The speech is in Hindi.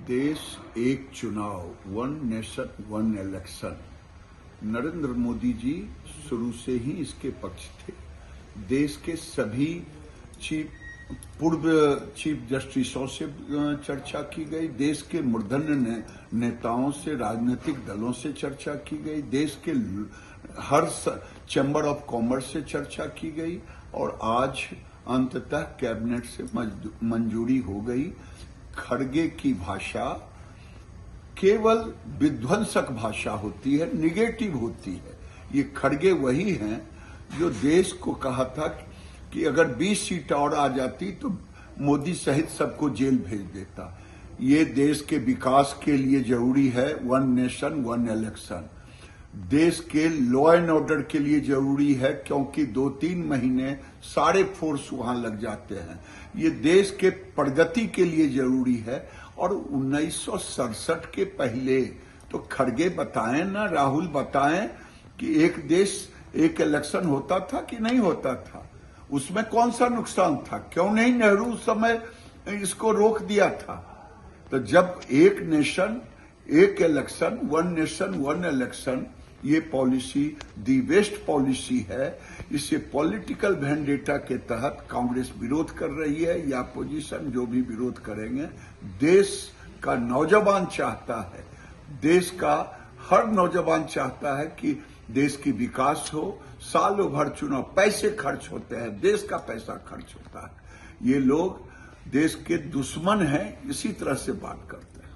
देश एक चुनाव, one nation one election. Narendra Modi ji शुरू से ही इसके पक्ष थे। देश के सभी पूर्व चीफ जस्टिसों से चर्चा की गई, देश के मूर्धन्य नेताओं से, राजनीतिक दलों से चर्चा की गई, देश के हर चैम्बर ऑफ कॉमर्स से चर्चा की गई और आज अंततः कैबिनेट से मंजूरी हो गई। खड़गे की भाषा केवल विध्वंसक भाषा होती है, निगेटिव होती है। ये खड़गे वही हैं जो देश को कहा था कि अगर 20 सीट और आ जाती तो मोदी सहित सबको जेल भेज देता। ये देश के विकास के लिए जरूरी है वन नेशन वन इलेक्शन। देश के लॉ एंड ऑर्डर के लिए जरूरी है, क्योंकि 2-3 महीने सारे फोर्स वहां लग जाते हैं। ये देश के प्रगति के लिए जरूरी है। और 1967 के पहले तो खड़गे बताएं ना, राहुल बताएं कि एक देश एक इलेक्शन होता था कि नहीं होता था, उसमें कौन सा नुकसान था, क्यों नहीं नेहरू उस समय इसको रोक दिया था। तो जब एक नेशन एक election, one nation one election, ये पॉलिसी दी बेस्ट पॉलिसी है। इसे पॉलिटिकल वेंडेटा के तहत कांग्रेस विरोध कर रही है या अपोजिशन जो भी विरोध करेंगे। देश का नौजवान चाहता है, देश का हर नौजवान चाहता है कि देश की विकास हो। सालों भर चुनाव, पैसे खर्च होते हैं, देश का पैसा खर्च होता है। ये लोग देश के दुश्मन हैं, इसी तरह से बात करते हैं।